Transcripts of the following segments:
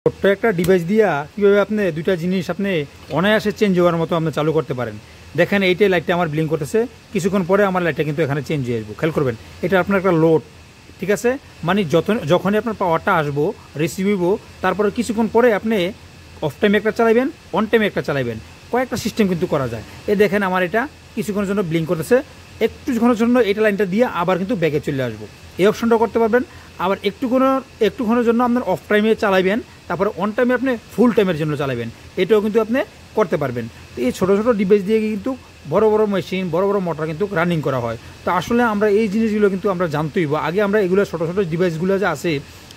ছোট্ট একটা ডিভাইস দিয়া কীভাবে আপনি দুইটা জিনিস আপনি অনায়াসে চেঞ্জ হওয়ার মতো আপনি চালু করতে পারেন। দেখেন এইটাই লাইটটা আমার ব্লিঙ্ক করতেছে, কিছুক্ষণ পরে আমার লাইটটা কিন্তু এখানে চেঞ্জ হয়ে আসবো। খেয়াল করবেন, এটা আপনার একটা লোড, ঠিক আছে? মানে যখনই আপনার পাওয়ারটা আসবো, রিসিভ হইব, তারপরে কিছুক্ষণ পরে আপনি অফ টাইমে একটা চালাবেন, অন টাইমে একটা চালাবেন, কয়েকটা সিস্টেম কিন্তু করা যায়। এই দেখেন আমার এটা কিছুক্ষণের জন্য ব্লিঙ্ক করতেছে, একটুক্ষণের জন্য এটা লাইনটা দিয়ে আবার কিন্তু ব্যাকে চলে আসবো, এই অপশনটা করতে পারবেন। আবার একটুক্ষণের জন্য আপনার অফ টাইমে চালাবেন, তারপরে অন টাইমে আপনি ফুল টাইমের জন্য চালাবেন, এটাও কিন্তু আপনি করতে পারবেন। তো এই ছোটো ছোটো ডিভাইস দিয়ে কিন্তু বড় বড় মেশিন, বড় বড় মোটর কিন্তু রানিং করা হয়। তো আসলে আমরা এই জিনিসগুলো কিন্তু আমরা জানতেই হইব, আগে আমরা এগুলো ছোটো ছোটো ডিভাইসগুলো যে আছে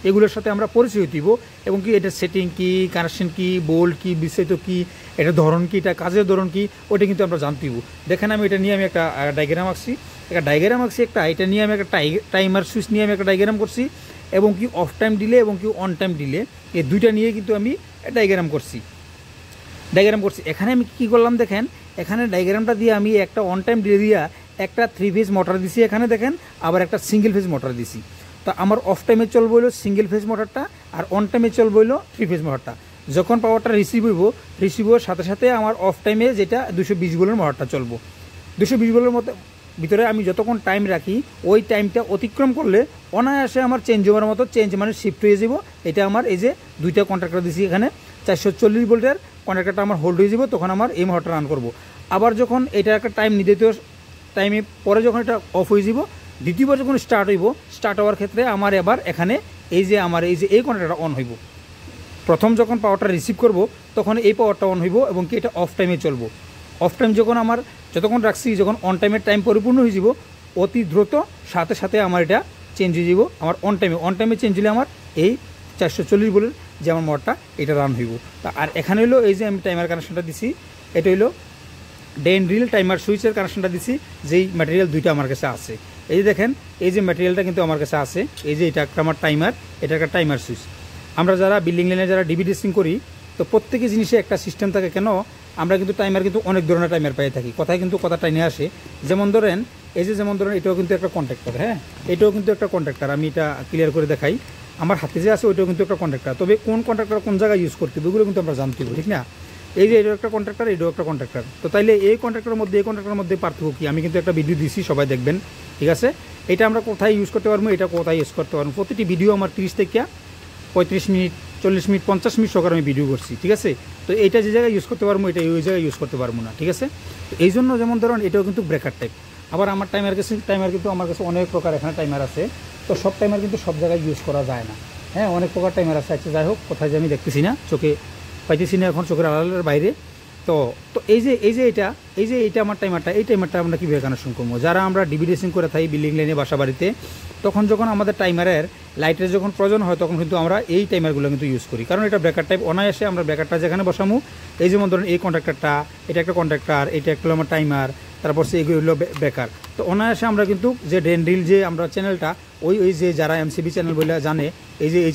এগুলোর সাথে আমরা পরিচয় দিব, এবং কি এটা সেটিং কি, কানেকশন কি, বোল্ট কি, বিস্তারিত কি, এটা ধরন কি, এটা কাজের ধরন কি, ওটা কিন্তু আমরা জানতেই হইব। দেখেন আমি এটা নিয়ে আমি একটা ডায়াগ্রাম আঁকছি, এটা নিয়ে আমি একটা টাইমার সুইচ নিয়ে আমি একটা ডায়াগ্রাম করছি, এবং কি অফ টাইম দিলে এবং কি অন টাইম দিলে এই দুইটা নিয়ে কিন্তু আমি ডায়াগ্রাম করছি। এখানে আমি কী করলাম দেখেন, এখানে ডায়াগ্রামটা দিয়ে আমি একটা অন টাইম দিয়ে দিয়া একটা 3 ফেজ মোটর দিছি, এখানে দেখেন আবার একটা সিঙ্গেল ফেজ মোটর দিছি। তো আমার অফ টাইমে চলবো হলো সিঙ্গেল ফেজ মোটরটা, আর অন টাইমে চলবো হলো 3 ফেজ মোটরটা। যখন পাওয়ারটা রিসিভ হওয়ার সাথে সাথে আমার অফ টাইমে যেটা 220 ভোল্টের মোটরটা চলবো। 220 ভোল্টের মতো ভিতরে আমি যতক্ষণ টাইম রাখি, ওই টাইমটা অতিক্রম করলে অনায়াসে আমার চেঞ্জ হওয়ার মতো মানে শিফট হয়ে যাব। এটা আমার এই যে দুইটা কন্ট্রাক্টর দিছি, এখানে 440 ভোল্টের কন্ট্রাক্টরটা আমার হোল্ড হয়ে যাব, তখন আমার এই মোটরটা রান করব। আবার যখন এটা একটা টাইম নির্ধারিত টাইমে পরে যখন এটা অফ হয়ে যাব, দ্বিতীয়বার যখন স্টার্ট হওয়ার ক্ষেত্রে আমার এবার এখানে এই যে এই কন্ট্রাক্টরটা অন হইব। প্রথম যখন পাওয়ারটা রিসিভ করব তখন এই পাওয়ারটা অন হইব, এবং কি এটা অফ টাইমে চলবো। অফ টাইম যখন আমার যতক্ষণ রাখছি, যখন অন টাইমের টাইম পরিপূর্ণ হয়ে যাব, অতি দ্রুত সাথে সাথে আমার এটা চেঞ্জ হয়ে যাব। আমার অন টাইমে চেঞ্জ হলে আমার এই 440 ভোল্টের যে আমার মোটরটা এটা রান হইব। আর এখানে হলো এই যে আমি টাইমার কানেকশনটা দিছি, এটা হলো ডে রিল টাইমার সুইচের কানেকশনটা দিছি, যেই ম্যাটেরিয়াল দুইটা আমার কাছে আছে। এই যে দেখেন, এই যে ম্যাটেরিয়ালটা কিন্তু আমার কাছে আছে, এই যে এটা একটা আমার টাইমার, এটা একটা টাইমার সুইচ। আমরা যারা বিল্ডিং লাইনে যারা ডিবি টেস্টিং করি, তো প্রত্যেকটি জিনিসে একটা সিস্টেম থাকে। কেন আমরা কিন্তু টাইমার কিন্তু অনেক ধরনের টাইমার পেয়ে থাকি, কথায় কিন্তু কথা টাইনে আসে। যেমন ধরেন এটাও কিন্তু একটা কন্ট্রাক্টর, হ্যাঁ, এটাও কিন্তু একটা কন্ট্রাক্টর। আমি এটা ক্লিয়ার করে দেখাই, আমার হাতে যে আছে ওইটাও কিন্তু একটা কন্ট্রাক্টর। তবে কোন কন্ট্রাক্টর কোন জায়গায় ইউজ করতে হবে ওগুলো কিন্তু আমরা জানতে হবে, ঠিক না? এই যে এটাও একটা কন্ট্রাক্টর, এটাও একটা কন্ট্রাক্টর। তো তাইলে এই কন্ট্রাক্টরের মধ্যে পার্থক্য কি? আমি কিন্তু একটা ভিডিও দিছি, সবাই দেখবেন, ঠিক আছে? এটা আমরা কোথায় ইউজ করতে পারবো, এটা কোথায় ইউজ করতে পারবো। প্রতিটি ভিডিও আমার 30 থেকে 35 মিনিট, 40 মিনিট, 50 মিনিট সহকারে আমি ভিডিও করছি, ঠিক আছে? তো এটা যে জায়গায় ইউজ করতে পারবো, এটা ওই জায়গায় ইউজ করতে পারবো না, ঠিক আছে? তো এই জন্য যেমন ধরুন এটাও কিন্তু ব্রেকার টাইপ। আবার আমার টাইমার কিন্তু আমার কাছে অনেক প্রকার এখানে টাইমার আছে। তো সব টাইমার কিন্তু সব জায়গায় ইউজ করা যায় না, হ্যাঁ, অনেক প্রকার টাইমার আছে। আচ্ছা, যাই হোক, কোথায় যে আমি দেখতেছি না, চোখে পাইতেছি না এখন, চোখের আড়ালের বাইরে। তো এই যে এটা আমার টাইমারটা, এই টাইমারটা আমরা কীভাবে কানেকশন করবো? যারা আমরা ডিবি টেস্টিং করে থাকি বিল্ডিং লাইনে, বাসা বাড়িতে, তখন যখন আমাদের টাইমারের লাইটের যখন প্রয়োজন হয়, তখন কিন্তু আমরা এই টাইমারগুলো কিন্তু ইউজ করি, কারণ এটা ব্রেকার টাইপ। অনায়াসে আমরা ব্রেকারটা যেখানে বসামু, এই যেমন ধরুন এই কন্ট্রাক্টরটা, এটা একটা কন্ট্রাক্টর, এটা একটা আমার টাইমার, তারপর সে এগুলো হলো ব্রেকার। তো অনায়াসে আমরা কিন্তু যে ডেনড্রিল যে আমরা চ্যানেলটা, ওই যে যারা এমসিবি চ্যানেল বলে জানে, এই যে এই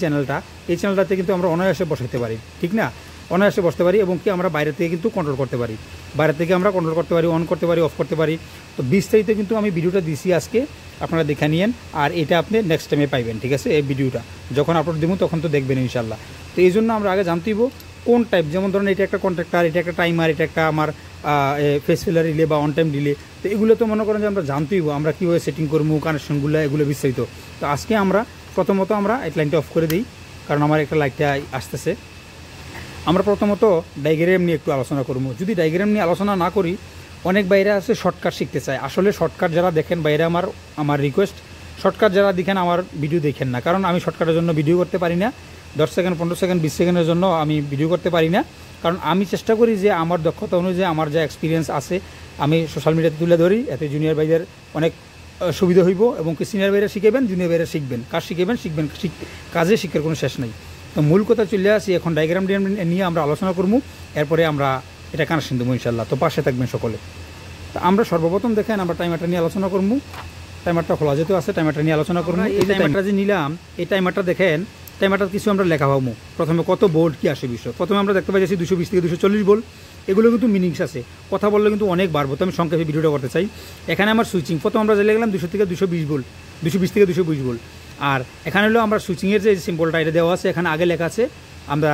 চ্যানেলটাতে কিন্তু আমরা অনায়াসে বসাইতে পারি, ঠিক না? অনায়াসে বসতে পারি, এবং কি আমরা বাইরে থেকে কিন্তু কন্ট্রোল করতে পারি, অন করতে পারি, অফ করতে পারি। তো বিস্তারিত কিন্তু আমি ভিডিওটা দিছি আজকে, আপনারা দেখে নিয়েন, আর এটা আপনি নেক্সট টাইমে পাইবেন, ঠিক আছে? এই ভিডিওটা যখন আপলোড দেবো তখন তো দেখবেন ইনশাল্লাহ। তো এই জন্য আমরা আগে জানতেইব কোন টাইপ, যেমন ধরুন এটা একটা কন্ট্রাক্টর, এটা একটা টাইমার, এটা একটা আমার ফেস ফিলার রিলে বা অন টাইম রিলে। তো এগুলো তো মনে করেন যে আমরা জানতেইব, আমরা কীভাবে সেটিং করবো, কানেকশনগুলো, এগুলো বিস্তারিত। তো আজকে আমরা প্রথমত আমরা এই লাইনটা অফ করে দিই, কারণ আমার একটা লাইটটা আসতেছে। আমরা প্রথমত ডায়াগ্রাম নিয়ে একটু আলোচনা করবো। যদি ডায়াগ্রাম নিয়ে আলোচনা না করি, অনেক বাইরে আছে শর্টকাট শিখতে চায়। আসলে শর্টকাট যারা দেখেন বাইরে, আমার রিকোয়েস্ট, শর্টকাট যারা দেখেন আমার ভিডিও দেখেন না, কারণ আমি শর্টকাটের জন্য ভিডিও করতে পারি না। 10 সেকেন্ড, 15 সেকেন্ড, 20 সেকেন্ডের জন্য আমি ভিডিও করতে পারি না, কারণ আমি চেষ্টা করি যে আমার দক্ষতা অনুযায়ী আমার যা এক্সপিরিয়েন্স আছে আমি সোশ্যাল মিডিয়াতে তুলে ধরি, এতে জুনিয়র ভাইদের অনেক সুবিধা হইব, এবং কি সিনিয়র ভাইরা শিখাবেন, জুনিয়র ভাইরা শিখবেন, কাজ শিখাবেন, কাজে শিক্ষার কোনো শেষ নেই। তো মূল কথা চলে আসি, এখন ডায়াগ্রাম নিয়ে আমরা আলোচনা করবো, এরপরে আমরা এটা কানেকশন দেবো ইনশাল্লাহ। তো পাশে থাকবেন সকলে। তো আমরা সর্বপ্রথম দেখেন আমরা টাইমারটা নিয়ে আলোচনা করবো। টাইমারটা খোলা যেহেতু আছে, টাইমারটা নিয়ে আলোচনা করবো। এই টাইমারটা যে নিলাম, এই টাইমারটা দেখেন, টাইমারটার কিছু আমরা লেখা পাবো। প্রথমে কত ভোল্ট কি আসে বিষয়, প্রথমে আমরা দেখতে পাচ্ছি 220 থেকে 240 ভোল্ট। এগুলো কিন্তু মিনিংস আছে, কথা বললে কিন্তু অনেক বাড়বো। তো আমি সংক্ষেপে ভিডিওটা করতে চাই। এখানে আমার সুইচিং, প্রথম আমরা যে লিখলাম 200 থেকে 220 ভোল্ট, 220 থেকে 220 ভোল্ট। আর এখানে হলো আমরা সুইচিংয়ের যে সিম্বলটা এটা দেওয়া আছে, এখানে আগে লেখা আছে আমরা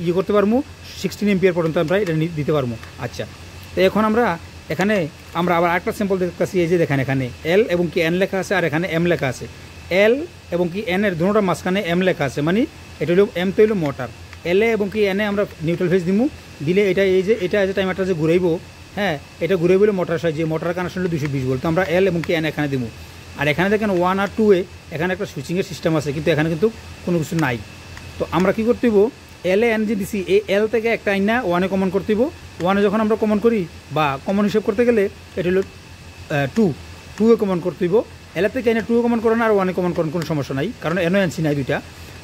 ইয়ে করতে পারবো 16 এম্পিয়ার পর্যন্ত আমরা এটা দিতে পারবো। আচ্ছা, তো এখন আমরা এখানে আমরা আবার আরেকটা স্যাম্পল দেখতেছি। এই যে দেখেন এখানে এল এবং কি এন লেখা আছে আর এখানে এম লেখা আছে। এল এবং কি এন এর দুটোটার মাঝখানে এম লেখা আছে, মানে এটা হলো এম তো হলো মোটর, এল এ এবং কি এনে আমরা নিউট্রাল ফেজ দিমু, দিলে এটা এই যে এটা যে টাইমারটা যে ঘুরাইব, হ্যাঁ এটা ঘুরাইব হলো মোটর সাহায্যে, মোটর কানেকশন হলো 220 ভোল্ট। তো আমরা এল এবং কি এন এখানে দিমু। আর এখানে দেখেন 1 আর 2 এ এখানে একটা সুইচিংয়ের সিস্টেম আছে, কিন্তু এখানে কিন্তু কোনো কিছু নাই। তো আমরা কী করতে হইব, এল এ এন যে দিছি এই এল থেকে একটা আইনা 1-এ কমন করতে হইব। 1-এ যখন আমরা কমন করি বা কমন হিসেব করতে গেলে এটা হলো 2-এ কমন করতে হইব। এলের থেকে এনে 2-এ কমন করেন আর 1-এ কমন করেন, কোনো সমস্যা নাই, কারণ এনও এনসি নাই দুইটা।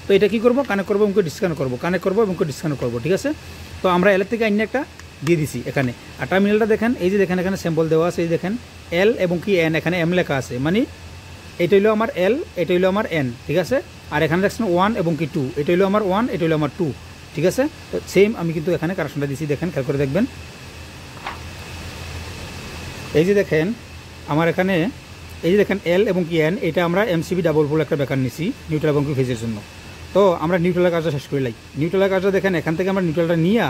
তো এটা কী করবো, কানেক্ট করবো এবং ডিসকানেক্ট করবো, কানেক্ট করবো এবং ডিসকানেক্ট করবো, ঠিক আছে। তো আমরা এলের থেকে আইনে একটা দিয়ে দিছি এখানে। আর টার্মিনালটা দেখেন, এই যে দেখেন এখানে স্যাম্পল দেওয়া আছে, এই দেখেন এল এবং কি এন, এখানে এম লেখা আছে, মানে এটা হলো আমার এল, এটা হলো আমার এন, ঠিক আছে। আর এখানে দেখছেন 1 এবং কি 2, এটা হলো আমার 1, এটা হলো আমার 2, ঠিক আছে। তো সেম আমি কিন্তু এখানে কানেকশনটা দিছি, দেখেন খেয়াল করে দেখবেন। এই যে দেখেন আমার এখানে এই যে দেখেন এল এবং কি এন, এটা আমরা এমসিবি ডাবল পোল একটা ব্যাকার নিছি নিউট্রাল এবং কি ফেজের জন্য। তো আমরা নিউট্রালের কাজটা শেষ করে লাই। নিউট্রালের কাজটা দেখেন, এখান থেকে আমরা নিউট্রালটা নিয়ে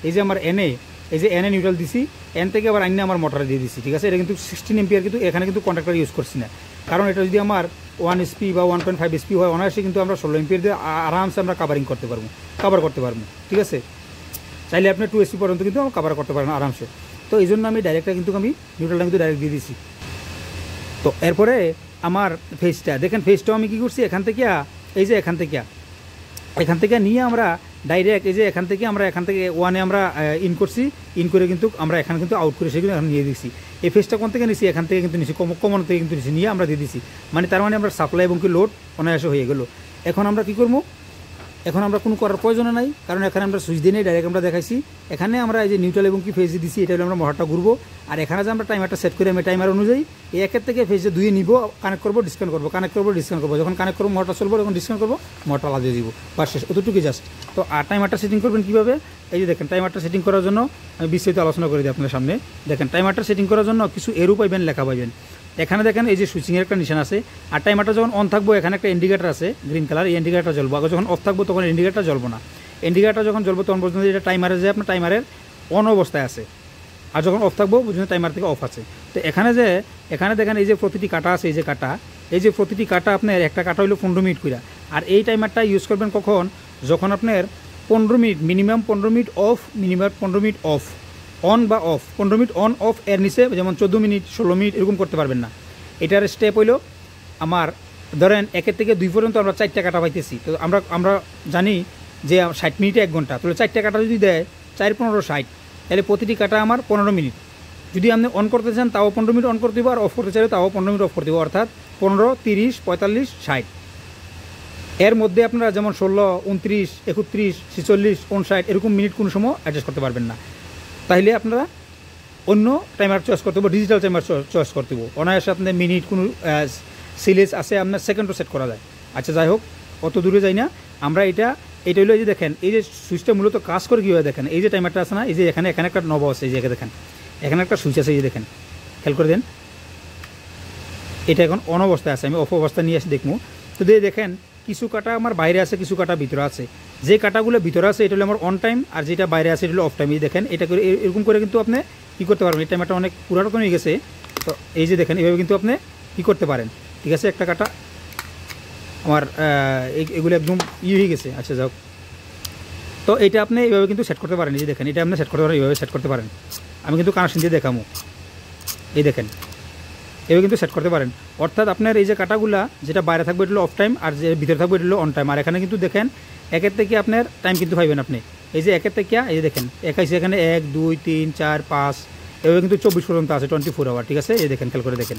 এই যে আমার এনে, এই যে এনে নিউট্রাল দিছি, এন থেকে আবার আইনে আমার মোটরে দিয়ে দিছি, ঠিক আছে। এটা কিন্তু 16 এম্পিয়ার, কিন্তু এখানে কিন্তু কন্ট্রাক্টর ইউজ করছি না, কারণ এটা যদি আমার 1 এসপি বা 1.5 এসপি হয়, অনায়াসে কিন্তু আমরা 16 এম্পিয়ার দিয়ে আরামসে আমরা কভার করতে পারবো, ঠিক আছে। চাইলে আপনি 2 এসপি পর্যন্ত কিন্তু আমরা কভার করতে পারেন আরামসে। তো এই জন্য আমি ডাইরেক্টটা কিন্তু আমি নিউট্রালটা কিন্তু ডাইরেক্ট দিয়ে দিছি। তো এরপরে আমার ফেজটা দেখেন, ফেজটাও আমি কী করছি, এখান থেকে এই যে এখান থেকে নিয়ে আমরা ডাইরেক্ট এই যে এখান থেকে 1-এ আমরা ইন করছি, ইন করে কিন্তু আমরা এখানে কিন্তু আউট করে সেগুলো এখন নিয়ে দিচ্ছি। এই ফেজটা কোন থেকে নিছি, এখান থেকে কিন্তু নিছি, কমন থেকে কিন্তু নিছি, নিয়ে আমরা দিয়ে দিছি, মানে তার মানে আমরা সাপ্লাই এবং কি লোড অনায়াসে হয়ে গেল। এখন আমরা কী করবো, এখন আমরা কোনো করার প্রয়োজন নাই, কারণ এখানে আমরা সুইচ দিয়ে নেই, ডাইরেক্ট আমরা দেখাইছি। এখানে আমরা এই যে নিউট্রাল এবং কি ফেজ দিছি, এটা হলে আমরা মোটরটা ঘুরবো। আর এখানে যে আমরা টাইমারটা সেট করে আমি টাইমার অনুযায়ী এই একের থেকে ফেজে 2-এ নিব, কানেক্ট করবো, ডিসকানেক্ট করবো, কানেক্ট করবো, ডিসকানেক্ট করবো। যখন কানেক্ট করবো মোটর চলবো, যখন ডিসকানেক্ট করবো মোটর আলাদা দিয়ে দিব, বা শেষ, অতটুকুই জাস্ট। তো আর টাইমারটা সেটিং করবেন কীভাবে, এই যে দেখেন টাইমারটা সেটিং করার জন্য আমি বিস্তারিত আলোচনা করে দিই আপনার সামনে। দেখেন টাইমারটা সেটিং করার জন্য কিছু এরও পাইবেন, লেখা পাইবেন। এখানে দেখেন এই যে সুইচিংয়ের একটা নিশান আছে, আর টাইমারটা যখন অন থাকবো এখানে একটা ইন্ডিকেটার আছে গ্রিন কালার, এই ইন্ডিকেটারটা জ্বলবো। আগে যখন অফ থাকবো তখন ইন্ডিকেটারটা জ্বলবো না। ইন্ডিকেটারটা যখন জ্বলবো তখন পর্যন্ত এটা টাইমারে যে আপনার টাইমারের অন অবস্থায় আছে, আর যখন অফ থাকবো বুঝুন টাইমার থেকে অফ আছে। তো এখানে দেখেন এই যে প্রতিটি কাটা আছে, এই যে প্রতিটি কাটা আপনার একটা কাটা হলো 15 মিনিট করে। আর এই টাইমারটা ইউজ করবেন কখন, যখন আপনার 15 minute, minimum 15 minute of, minimum 15 minute of, on বা অফ, 15 মিনিট অন অফ এর নিচে, যেমন 14 মিনিট 16 মিনিট এরকম করতে পারবেন না। এটার স্টেপ হইলো আমার ধরেন 1 থেকে 2 পর্যন্ত আমরা 4টা কাটা পাইতেছি। তো আমরা জানি যে 60 মিনিটে 1 ঘন্টা, তাহলে 4টা কাটা যদি দেয় 4 15 60, তাহলে প্রতিটি কাটা আমার 15 মিনিট। যদি আপনি অন করতে চান তাও 15 মিনিট অন করতে দিব, আর অফ করতে চাইলে তাও 15 মিনিট অফ করতে দিব, অর্থাৎ 15 30 45 60। এর মধ্যে আপনারা যেমন 16 29 31 46 59 এরকম মিনিট কোনো সময় অ্যাডজাস্ট করতে পারবেন না। তাইলে আপনারা অন্য টাইমার চয়েস করতে হবে, ডিজিটাল টাইমার চয়েস করতে হবে। অনায়াসে আপনার মিনিট কোনো সিলেজ আছে, আপনার সেকেন্ডও সেট করা যায়। আচ্ছা যাই হোক, অত দূরে যাই না আমরা। এটা হলো এই যে দেখেন, এই যে সুইচটা মূলত কাজ করে কীভাবে দেখেন, এই যে টাইমারটা আছে না, এই যে এখানে একটা নব আছে, এই যে দেখেন এখানে একটা সুইচ আছে, এই যে দেখেন খেয়াল করে দেন, এটা এখন অন অবস্থায় আছে, আমি অফ অবস্থায় নিয়ে আসি দেখবো। তো দেখেন কিছু কাটা আমার বাইরে আছে, কিছু কাটা ভিতরে আছে। যে কাটাগুলো ভিতরে আছে এটা হলো আমার অন টাইম, আর যেটা বাইরে আছে এটা হলো অফ টাইম। এই দেখেন এটা করে এরকম করে কিন্তু আপনি কী করতে পারবেন। এই টাইমারটা অনেক পুরাতন হয়ে গেছে, তো এই যে দেখেন এভাবে কিন্তু আপনি কী করতে পারেন, ঠিক আছে। একটা কাটা আমার এগুলো একদম হয়ে গেছে। আচ্ছা যাও, তো এটা আপনি এইভাবে কিন্তু সেট করতে পারেন। এই যে দেখেন এটা আপনি সেট করতে পারেন, এইভাবে সেট করতে পারেন। আমি কিন্তু কানেকশন দিয়ে দেখাবো, এই দেখেন এভাবে কিন্তু সেট করতে পারেন। অর্থাৎ আপনার এই যে কাটাগুলা যেটা বাইরে থাকবে এটা হলো অফ টাইম, আর যে ভিতরে থাকবে এটা হলো অন টাইম। আর এখানে কিন্তু দেখেন 1-এর থেকে আপনার টাইম কিন্তু পাইবেন আপনি। এই যে 1-এর থেকে এই যে দেখেন 1 আছে, এখানে 1 2 3 4 5 এভাবে কিন্তু 24 পর্যন্ত আছে, 24 আওয়ার, ঠিক আছে। এই দেখেন খেয়াল করে দেখেন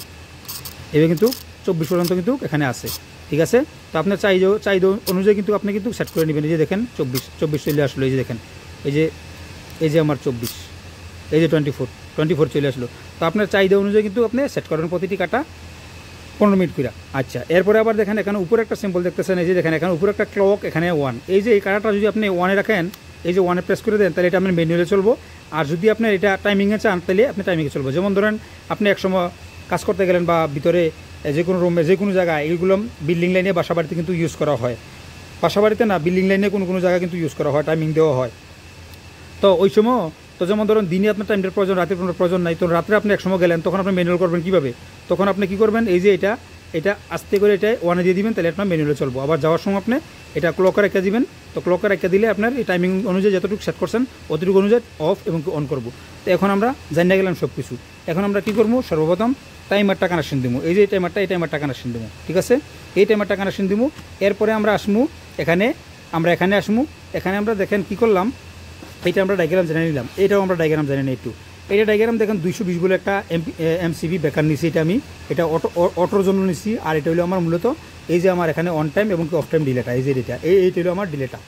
এভাবে কিন্তু 24 পর্যন্ত কিন্তু এখানে আছে, ঠিক আছে। তো আপনার চাহিদা অনুযায়ী কিন্তু আপনি কিন্তু সেট করে নেবেন। এই যে দেখেন 24 চলে আসলো, এই যে দেখেন এই যে আমার 24, এই যে 24 চলে আসলো। তো আপনার চাহিদা অনুযায়ী কিন্তু আপনি সেট করেন প্রতিটি কাটা 15 মিনিট করে। আচ্ছা, এরপরে আবার দেখেন এখানে উপরে একটা সিম্বল দেখতেছেন, এই যে দেখেন এখানে উপরে একটা ক্লক, এখানে 1। এই যে এই কাটাটা যদি আপনি 1-এ রাখেন, এই যে 1-এ প্রেস করে দেন, তাহলে এটা আপনার ম্যানুয়ালে চলবো। আর যদি আপনার এটা টাইমিংয়ে চান তাহলে আপনি টাইমিংয়ে চলবো। যেমন ধরেন আপনি একসময় কাজ করতে গেলেন বা ভিতরে যে কোনো রুমে যে কোনো জায়গায়, এইগুলো বিল্ডিং লাইনে বাসা বাড়িতে কিন্তু ইউজ করা হয়। বাসা বাড়িতে না, বিল্ডিং লাইনে কোনো জায়গায় কিন্তু ইউজ করা হয়, টাইমিং দেওয়া হয়। তো ওই সময় তো যেমন ধরুন দিনে আপনার টাইমটার প্রয়োজন, রাতে কোনো প্রয়োজন নাই, তো রাত্রে আপনি এক সময় গেলেন, তখন আপনি ম্যানুয়াল করবেন কীভাবে? তখন আপনি কী করবেন, এই যে এটা আস্তে করে এটা ওয়ানে দিয়ে দিবেন, তাহলে আপনার ম্যানুয়ালে চলবো। আবার যাওয়ার সময় আপনি এটা ক্লকে রেখে দিবেন, তো ক্লকে রেখে দিলে আপনার এই টাইমিং অনুযায়ী যতটুকু সেট করছেন অতটুকু অনুযায়ী অফ এবং অন করবো। তো এখন আমরা জানিয়ে গেলাম সব কিছু। এখন আমরা কী করবো, সর্বপ্রথম টাইমারটা কানেকশন দেবো, এই যে এই টাইমারটা কানেকশন দেবো, ঠিক আছে? এই টাইমারটা কানেকশন দেবো। এরপরে আমরা আসবো এখানে আসবো, এখানে আমরা দেখেন কী করলাম, এটা আমরা ডায়াগ্রাম জেনে নিলাম, এটাও আমরা ডায়াগ্রাম জেনে নিই একটু। এটা ডায়াগ্রাম দেখেন 220 বলে একটা এমসিবি বেকার নিছি, এটা অটোর জন্য নিছি। আর এটা হলো আমার মূলত এই যে আমার এখানে অন টাইম এবং অফ টাইম ডিলেটা, এই যে এটা এইটা হলো আমার ডিলেটা,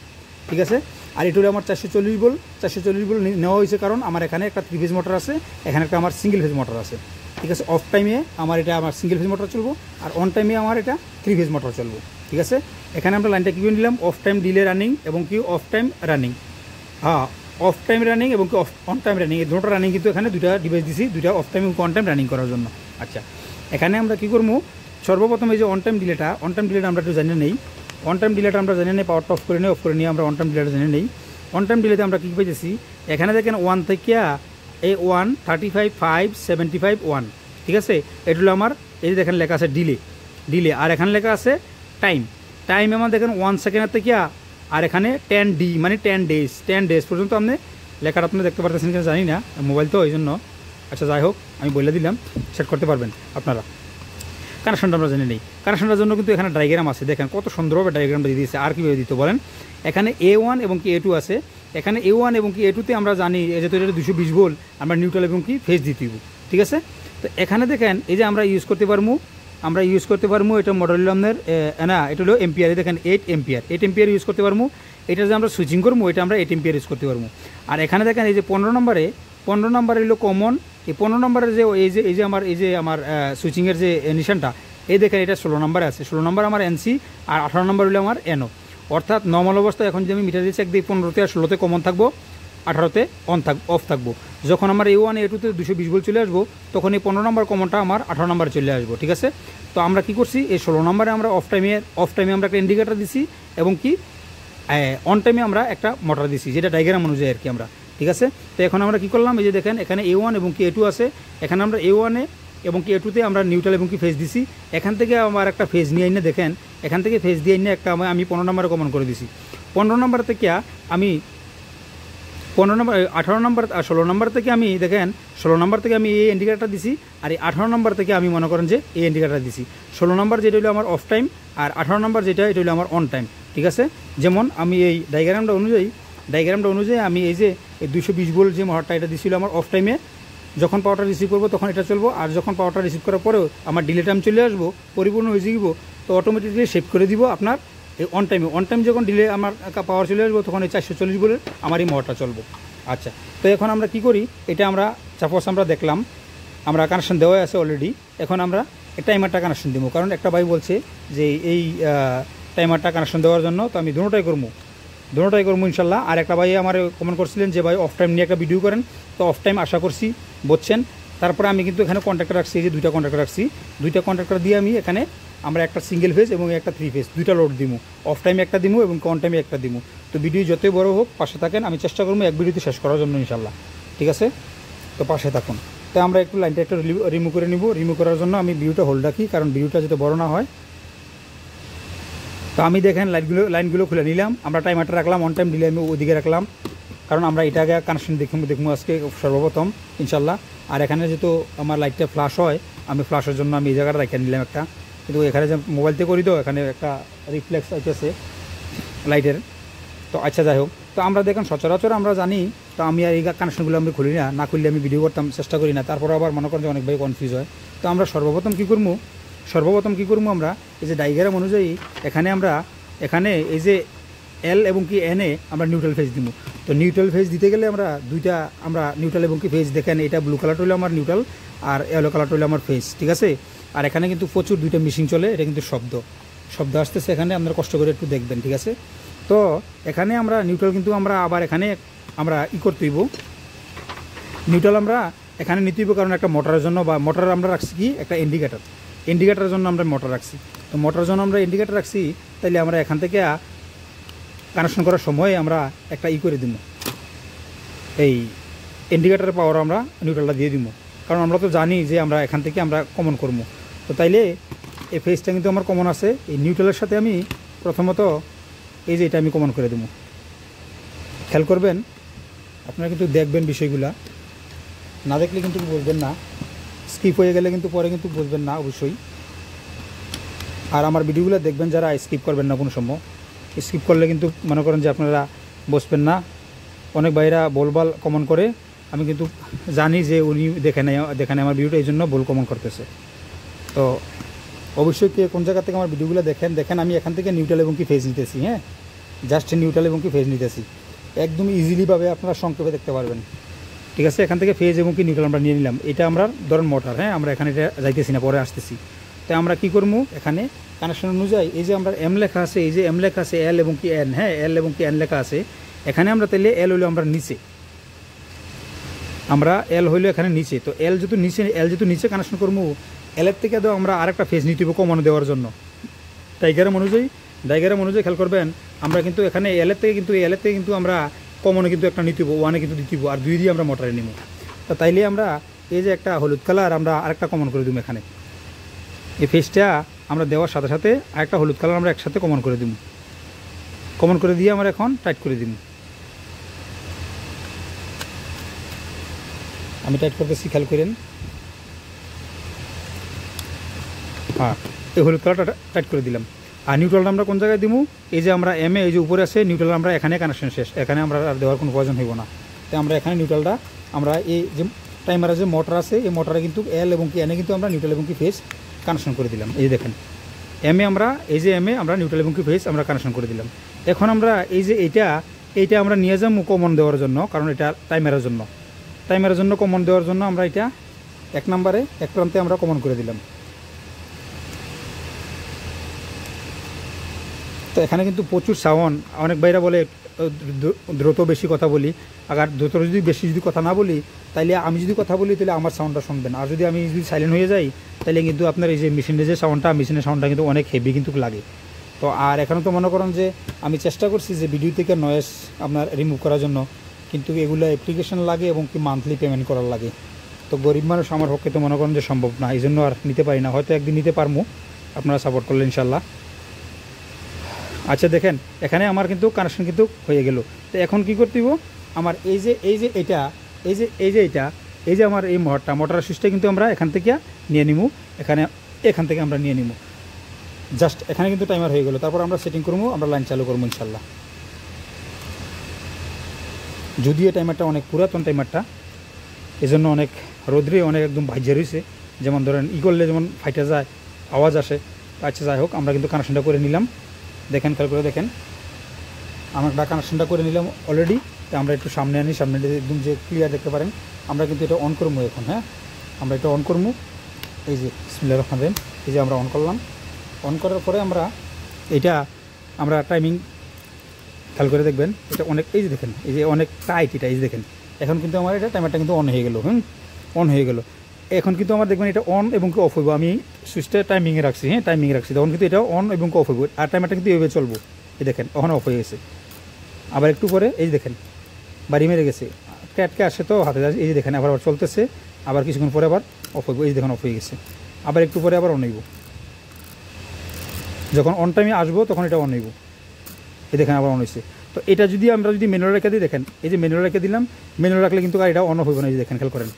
ঠিক আছে? আর এটা হলো আমার 440 বল নেওয়া হয়েছে, কারণ আমার এখানে একটা 3 ফেজ মোটর আছে, এখানে একটা আমার সিঙ্গেল ফেজ মোটর আছে, ঠিক আছে? অফ টাইমে আমার সিঙ্গেল ফেজ মোটর চলবো, আর অন টাইমে আমার এটা 3 ফেজ মোটর চলবো, ঠিক আছে? এখানে আমরা লাইনটা কী করে নিলাম, অফ টাইম ডিলে রানিং এবং কি অফ টাইম রানিং, হ্যাঁ অফ টাইম রানিং এবং কি অন টাইম রানিং, এই দুটো রানিং কিন্তু এখানে দুইটা ডিভাইস দিছি, দুইটা অফ টাইম এবং অন টাইম রানিং করার জন্য। আচ্ছা, এখানে আমরা কী করবো, সর্বপ্রথম এই যে অন টাইম ডিলেটা আমরা একটু জানিয়ে নেই। অন টাইম ডিলেটা আমরা জানিয়ে নেই, পাওয়ারটা অফ করে নিয়ে আমরা অন টাইম ডিলেটা জানিয়ে নেই। অন টাইম ডিলেতে আমরা কী পেয়েছি, এখানে দেখেন 1 থেকে এই 1 35 5 75 1, ঠিক আছে? এটা হলো আমার এই যে দেখেন লেখা আছে ডিলে, আর এখানে লেখা আছে টাইম আমার দেখেন 1 সেকেন্ডের থেকে, আর এখানে 10D মানে 10 ডেজ পর্যন্ত আপনি লেখাটা আপনি দেখতে পারতেছেন কিনা জানি না, মোবাইল তো ওই জন্য। আচ্ছা যাই হোক, আমি বলে দিলাম, সেট করতে পারবেন আপনারা। কানেকশনটা আমরা জানি নেই, কানেকশনটার জন্য কিন্তু এখানে ডায়াগ্রাম আছে, দেখেন কত সুন্দরভাবে ডায়াগ্রামটা দিয়ে দিয়েছে। আর কীভাবে দিতে বলেন, এখানে A1 এবং কি A2 আছে, এখানে A1 এবং কি A2তে আমরা জানি যেহেতু এটা 220 ভোল্ট, আমরা নিউট্রাল এবং কি ফেজ দিতে দিব, ঠিক আছে? তো এখানে দেখেন এই যে আমরা ইউজ করতে পারবো এটা মডেল আপনার না, এটা হলো এম্পিয়ারে, দেখেন 8 এম্পিয়ার ইউজ করতে পারবো। এটা যে আমরা সুইচিং করবো, এটা আমরা 8 এম্পিয়ার ইউজ করতে পারবো। আর এখানে দেখেন এই যে 15 নম্বরে হলো কমন, এই 15 নম্বরের যে এই যে আমার সুইচিংয়ের যে নিশানটা, এই দেখেন এটা 16 নম্বরে আছে, 16 নম্বর আমার এনসি, আর 18 নম্বর হলো আমার এনও। অর্থাৎ নর্মাল অবস্থায় এখন যে আমি মিটার দিচ্ছি একদিকে 15তে আর 16তে কমন থাকবো, 18তে অফ থাকবো। যখন আমার A1 A2তে 220 ভোল্ট চলে আসবো, তখন এই 15 নম্বর কমনটা আমার 18 নম্বরে চলে আসবো, ঠিক আছে? তো আমরা কি করছি, এই 16 নম্বরে আমরা অফ টাইমে আমরা একটা ইন্ডিকেটার দিছি, এবং কি অন টাইমে আমরা একটা মোটর দিছি, যেটা ডায়াগ্রাম অনুযায়ী আর কি আমরা, ঠিক আছে? তো এখন আমরা কি করলাম, এই যে দেখেন এখানে A1 এবং কি A2 আছে, এখানে আমরা A1 এবং কি A2তে আমরা নিউট্রাল এবং কি ফেজ দিছি। এখান থেকে আমার একটা ফেজ নিয়ে আইনে দেখেন, এখান থেকে ফেজ দিয়ে আইনে একটা আমি 15 নম্বরে কমন করে দিছি। 15 নম্বর থেকে আমি 15 নম্বর 18 নম্বর আর 16 নম্বর থেকে আমি দেখেন 16 নম্বর থেকে আমি এই ইন্ডিকেটারটা দিছি, আর এই 18 নম্বর থেকে আমি মনে করেন যে এই ইন্ডিকেটার দিছি। 16 নম্বর যেটা হলো আমার অফ টাইম, আর 18 নম্বর যেটা এটা হলো আমার অন টাইম, ঠিক আছে? যেমন আমি এই ডায়াগ্রামটা অনুযায়ী আমি এই যে 220 ভোল্ট যে মোটরটা এটা দিছিল আমার অফ টাইমে, যখন পাওয়ারটা রিসিভ করবো তখন এটা চলবো, আর যখন পাওয়ারটা রিসিভ করার পরেও আমার ডিলে টাইম চলে আসবো, পরিপূর্ণ হয়ে যাব, তো অটোমেটিকলি সেভ করে দিব আপনার এই অন টাইম যখন ডিলে আমার পাওয়ার চলে আসবো, তখন এই 440 ভোল্টের আমার এই মোটরটা চলবো। আচ্ছা, তো এখন আমরা কি করি, এটা আমরা সাপোজ আমরা দেখলাম আমরা কানেকশন দেওয়া আছে অলরেডি, এখন আমরা টাইমারটা কানেকশন দেবো, কারণ একটা ভাই বলছে যে এই টাইমারটা কানেকশন দেওয়ার জন্য, তো আমি দুটোটাই করবো ইনশাল্লাহ। আর একটা ভাই আমার কমেন্ট করছিলেন যে ভাই অফ টাইম নিয়ে একটা ভিডিও করেন, তো অফ টাইম আশা করছি বুঝছেন। তারপরে আমি কিন্তু এখানে কন্ট্রাক্টর রাখছি, এই যে দুইটা কন্ট্রাক্টর দিয়ে আমি এখানে আমরা একটা সিঙ্গেল ফেজ এবং একটা 3 ফেজ দুইটা লোড দিমু, অফ টাইমে একটা দিমু এবং অন টাইমে একটা দিমু। তো ভিডিও যতই বড় হোক পাশে থাকেন, আমি চেষ্টা করবো এক ভিডিওতে শেষ করার জন্য ইনশাল্লাহ, ঠিক আছে? তো পাশে থাকুন। তো আমরা একটু লাইনটা একটু রিমুভ করে নিব। রিমুভ করার জন্য আমি ভিডিওটা হোল্ড রাখি, কারণ ভিডিওটা যাতে বড় না হয়। তো আমি দেখেন লাইনগুলো খুলে নিলাম, আমরা টাইমারটা রাখলাম, অন টাইম ডিলে আমি ওদিকে রাখলাম, কারণ আমরা এটা আগে কানেকশন দেখবো আজকে সর্বপ্রথম ইনশাল্লাহ। আর এখানে যেহেতু আমার লাইটটা ফ্ল্যাশ হয়, আমি ফ্ল্যাশের জন্য আমি এই জায়গাটা রেখে নিলাম একটা, কিন্তু এখানে যে মোবাইলতে করি তো এখানে একটা রিফ্লেক্স আছে লাইটের। তো আচ্ছা যাই হোক, তো আমরা দেখেন সচরাচর আমরা জানি, তো আমি আর এই কানেকশনগুলো আমি খুলি না খুললে আমি ভিডিও করতাম চেষ্টা করি না, তারপরে আবার মনে করেন যে অনেক ভাই কনফিউজ হয়। তো আমরা সর্বপ্রথম কী করবো আমরা এই যে ডায়াগ্রাম অনুযায়ী এখানে এই যে এল এবং কি এনে আমরা নিউট্রাল ফেজ দিব। তো নিউট্রাল ফেজ দিতে গেলে আমরা নিউট্রাল এবং কি ফেজ দেখেন, এটা ব্লু কালারটা হলো আমার নিউট্রাল, আর ইয়েলো কালারটা হলো আমার ফেজ, ঠিক আছে? আর এখানে কিন্তু প্রচুর দুইটা মেশিন চলে, এটা কিন্তু শব্দ আসতেছে এখানে, আপনারা কষ্ট করে একটু দেখবেন, ঠিক আছে? তো এখানে আমরা নিউট্রাল কিন্তু আমরা আবার এখানে আমরা করতে হইব, নিউট্রাল আমরা এখানে নিতে হইব, কারণ একটা মোটরের জন্য বা মোটর আমরা রাখছি কি একটা ইন্ডিকেটারের জন্য আমরা মোটর রাখছি। তো মোটরের জন্য আমরা ইন্ডিকেটার রাখছি, তাইলে আমরা এখান থেকে কানেকশন করার সময় আমরা একটা করে দিব, এই ইন্ডিকেটারের পাওয়ার আমরা নিউট্রালটা দিয়ে দিব, কারণ আমরা তো জানি যে আমরা এখান থেকে আমরা কমন করবো। তো তাইলে এই ফেজটা কিন্তু আমার কমন আছে, এই নিউট্রালের সাথে আমি প্রথমত এই যে এটা আমি কমন করে দেবো। খেয়াল করবেন, আপনারা কিন্তু দেখবেন বিষয়গুলা, না দেখলে কিন্তু বুঝবেন না, স্কিপ হয়ে গেলে কিন্তু পরে কিন্তু বুঝবেন না অবশ্যই। আর আমার ভিডিওগুলো দেখবেন যারা, স্কিপ করবেন না কোনো সময়, স্কিপ করলে কিন্তু মনে করেন যে আপনারা বসবেন না। অনেক ভাইরা বলবাল কমন করে, আমি কিন্তু জানি যে উনি দেখেন আমার ভিডিওটা এই জন্য বল কমন করতেছে। তো অবশ্যই কে কোন জায়গা থেকে আমার ভিডিওগুলো দেখেন আমি এখান থেকে নিউট্রাল এবং কি ফেজ নিতেছি, হ্যাঁ, জাস্ট নিউট্রাল এবং কি ফেজ নিতেছি, একদম ইজিলিভাবে আপনারা সংক্ষেপে দেখতে পারবেন। ঠিক আছে, এখান থেকে ফেজ এবং কি নিউট্রাল আমরা নিয়ে নিলাম। এটা আমরা ধরেন মোটর, হ্যাঁ, আমরা এখানে এটা যাইতেছি না, পরে আসতেছি। তাই আমরা কি করবো, এখানে কানেকশন অনুযায়ী এই যে আমরা এম লেখা আছে, এই যে এম লেখা আছে, এল এবং কি এন, হ্যাঁ, এল এবং কি এন লেখা আছে এখানে, আমরা তাহলে এল হইলো আমরা নিচে, আমরা এল হইলো এখানে নিচে। তো এল যেহেতু নিচে কানেকশন করবো, এলের থেকে তো আমরা আরেকটা ফেজ নিতে হবে কমন দেওয়ার জন্য। ডায়াগ্রাম অনুযায়ী খেয়াল করবেন, আমরা কিন্তু এখানে এলের থেকে কিন্তু আমরা কমনে কিন্তু একটা নিতে হবো, ওয়ানে কিন্তু দিতে হবো, আর 2 দিয়ে আমরা মোটরে নিব। তো তাইলে আমরা এই যে একটা হলুদ কালার আমরা আরেকটা কমন করে দিব এখানে, এই ফেজটা আমরা দেওয়ার সাথে সাথে আরেকটা হলুদ কালার আমরা একসাথে কমন করে দিব। কমন করে দিয়ে আমরা এখন টাইট করে দিব। আমি টাইট করতেছি, খেয়াল করেন। হ্যাঁ, এই হলুদ কালারটা টাইট করে দিলাম। আর নিউট্রালটা আমরা কোন জায়গায় দিব, এই যে আমরা এম এ এই যে উপরে আছে নিউট্রাল, আমরা এখানে কানেকশন শেষ, এখানে আমরা আর দেওয়ার কোনো প্রয়োজন হইব না। তাই আমরা এখানে নিউট্রালটা আমরা এই যে টাইমারের যে মোটর আছে, এই মোটরে কিন্তু এল এবং কি এনে কিন্তু আমরা নিউট্রাল এবং কি ফেজ কানেকশন করে দিলাম। এই যে দেখেন এম এ আমরা নিউট্রাল এবং কি ফেজ আমরা কানেকশন করে দিলাম। এখন আমরা এই যে এইটা আমরা নিয়ে যাবো কমন দেওয়ার জন্য, কারণ এটা টাইমারের জন্য কমন দেওয়ার জন্য আমরা এটা 1 নম্বরে এক প্রান্তে আমরা কমন করে দিলাম। তো এখানে কিন্তু প্রচুর সাউন্ড, অনেক ভাইরা বলে দ্রুত বেশি কথা বলি, আবার দ্রুত বেশি কথা না বলি, তাইলে আমি যদি কথা বলি তাহলে আমার সাউন্ডটা শুনবেন, আর যদি আমি সাইলেন্ট হয়ে যাই তাহলে কিন্তু আপনার এই যে মেশিনের সাউন্ডটা কিন্তু অনেক হেভি কিন্তু লাগে। তো আর এখানে তো মনে করেন যে আমি চেষ্টা করছি যে ভিডিও থেকে নয়েজ আপনার রিমুভ করার জন্য, কিন্তু এগুলো অ্যাপ্লিকেশন লাগে এবং কি মান্থলি পেমেন্ট করার লাগে। তো গরিব মানুষ আমার পক্ষে তো মনে করেন যে সম্ভব না, এই জন্য আর নিতে পারি না, হয়তো একদিন নিতে পারবো আপনারা সাপোর্ট করলে ইনশাল্লাহ। আচ্ছা দেখেন, এখানে আমার কিন্তু কানেকশন কিন্তু হয়ে গেল। তো এখন কি করতে হইব, আমার এই যে আমার এই মোটরের সুইচটা কিন্তু আমরা এখান থেকে নিয়ে নিব, এখান থেকে আমরা নিয়ে নিব। জাস্ট এখানে কিন্তু টাইমার হয়ে গেল। তারপর আমরা সেটিং করবো, আমরা লাইন চালু করবো ইনশাল্লাহ। যদিও টাইমারটা অনেক পুরাতন টাইমারটা, এজন্য অনেক রোদ্রে অনেক একদম ভাইজা রয়েছে, যেমন ধরেন করলে যেমন ফাইটা যায়, আওয়াজ আসে। আচ্ছা যাই হোক, আমরা কিন্তু কানেকশনটা করে নিলাম। দেখেন, খেয়াল করে দেখেন, আমরা কানেকশনটা করে নিলাম অলরেডি। তো আমরা একটু সামনে আনি, সামনে একদম যে ক্লিয়ার দেখতে পারেন। আমরা কিন্তু এটা অন করবো এখন, হ্যাঁ, আমরা এটা অন করবো। এই যে বিসমিল্লাহির রহমানির রহিম, এই যে আমরা অন করলাম। অন করার পরে আমরা টাইমিং খেয়াল করে দেখবেন, এটা অনেক, এই যে দেখেন, এই যে অনেক টাইট, এটা এই যে দেখেন, এখন কিন্তু আমার এটা টাইমারটা কিন্তু অন হয়ে গেল, অন হয়ে গেল। এখন কিন্তু আমার দেখবেন এটা অন এবং কি অফ হইব। আমি সুইচটা টাইমিংয়ে রাখছি, হ্যাঁ, টাইমিংয়ে রাখছি, তখন কিন্তু এটা অন এবং অফ হইব। আর টাইমারটা কিন্তু এইভাবে চলবো। এই দেখেন, এখন অফ হয়ে গেছে। আবার একটু পরে এই দেখেন বাড়ি মেরে গেছে, আটকে আসে তো হাতে, এই যে দেখেন আবার চলতেছে। আবার কিছুক্ষণ পরে আবার অফ হইব, এই দেখেন অফ হয়ে গেছে। আবার একটু পরে আবার অন হইব, যখন অন টাইমে আসবো তখন এটা অন হইব। এই দেখেন আবার অন হয়েছে। তো এটা আমরা যদি ম্যানুয়াল রেখে দিই, দেখেন এই যে ম্যানুয়াল রেখে দিলাম, ম্যানুয়াল রাখলে কিন্তু আর এটা অন অফ হইব না। এই যে দেখেন, খেয়াল করেন,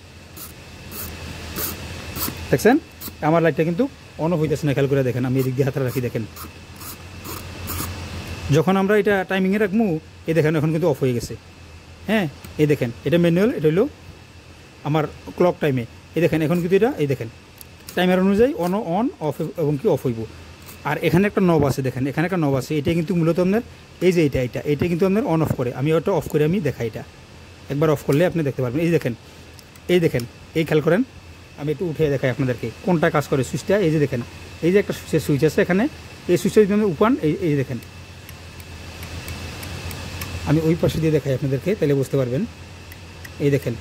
দেখছেন আমার লাইটটা কিন্তু অন অফ হইতেছে না। খেয়াল করে দেখেন, আমি এদিক দিয়ে হাতে রাখি, দেখেন যখন আমরা এটা টাইমিংয়ে রাখবো, এই দেখেন এখন কিন্তু অফ হয়ে গেছে। হ্যাঁ, এই দেখেন, এটা ম্যানুয়াল, এটা হলো আমার ক্লক টাইমে। এই দেখেন এখন কিন্তু এটা, এই দেখেন টাইমার অনুযায়ী অন অফ এবং কি অফ হইব। আর এখানে একটা নব আছে, দেখেন এখানে একটা নব আছে, এটা কিন্তু মূলত আপনার এই যে এটা কিন্তু আপনার অন অফ করে। আমি ওটা অফ করে আমি দেখাই, এটা একবার অফ করলে আপনি দেখতে পারবেন। এই দেখেন, এই খেয়াল করেন, আমি একটু উঠে দেখাই আপনাদেরকে কোনটা কাজ করে সুইচটা। এই যে দেখেন, এই যে একটা সুইচ আছে এখানে, এই সুইচটা যদি আমি উপান, এই দেখেন, আমি ওই পাশে দিয়ে দেখাই আপনাদেরকে, তাহলে বুঝতে পারবেন। এই দেখেন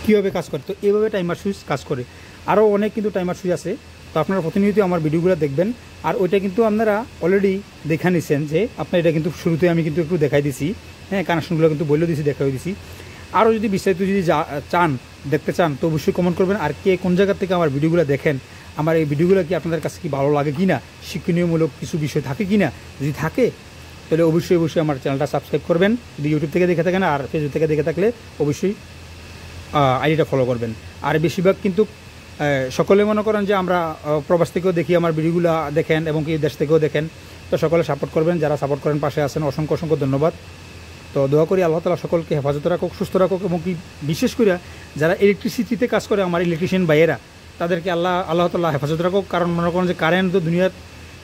কীভাবে কাজ করে। তো এইভাবে টাইমার সুইচ কাজ করে। আরও অনেক কিন্তু টাইমার সুইচ আছে, তো আপনারা প্রতিনিয়ত আমার ভিডিওগুলো দেখবেন। আর ওইটা কিন্তু আপনারা অলরেডি দেখা নিছেন যে আপনার এটা কিন্তু শুরুতে আমি কিন্তু একটু দেখাই দিছি, হ্যাঁ, কানেকশনগুলো কিন্তু বলে দিছি, দেখাই দিছি। আরও যদি বিস্তারিত যদি চান দেখতে চান তো অবশ্যই কমেন্ট করবেন। আর কে কোন জায়গা থেকে আমার ভিডিওগুলো দেখেন, আমার এই ভিডিওগুলো কি আপনাদের কাছে কি ভালো লাগে কি না, শিক্ষণীয়মূলক কিছু বিষয় থাকে কি না, যদি থাকে তাহলে অবশ্যই আমার চ্যানেলটা সাবস্ক্রাইব করবেন যদি ইউটিউব থেকে দেখে থাকেন। আর ফেসবুক থেকে দেখে থাকলে অবশ্যই আইডিটা ফলো করবেন। আর বেশিরভাগ কিন্তু সকলে মনে করেন যে আমরা প্রবাস থেকেও দেখি, আমার ভিডিওগুলো দেখেন এবং কি দেশ থেকেও দেখেন। তো সকলে সাপোর্ট করবেন, যারা সাপোর্ট করেন পাশে আছেন অসংখ্য ধন্যবাদ। তো দোয়া করি আল্লাহ তাআলা সকলকে হেফাজত রাখুক, সুস্থ রাখুক এবং কি বিশেষ করে যারা ইলেকট্রিসিটিতে কাজ করে আমার ইলেকট্রিশিয়ান ভাইয়েরা, তাদেরকে আল্লাহ তাআলা হেফাজত রাখুক। কারণ মনে করেন যে কারেন্ট তো দুনিয়ার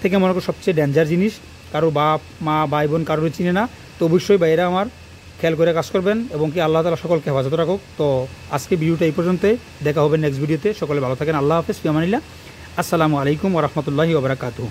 থেকে মনে করেন সবচেয়ে ডেঞ্জার জিনিস, কারো বাপ মা ভাই বোন কারোর চিনে না। তো অবশ্যই ভাইয়েরা আমার খেয়াল করে কাজ করবেন এবং কি আল্লাহ তাআলা সকলকে হেফাজত রাখুক। তো আজকে ভিডিওটা এই পর্যন্তই, দেখা হবে নেক্সট ভিডিওতে। সকলে ভালো থাকেন, আল্লাহ হাফেজ, ফি আমানিল্লাহ, আসসালামু আলাইকুম ওয়া রাহমাতুল্লাহি ওয়া বারাকাতুহু।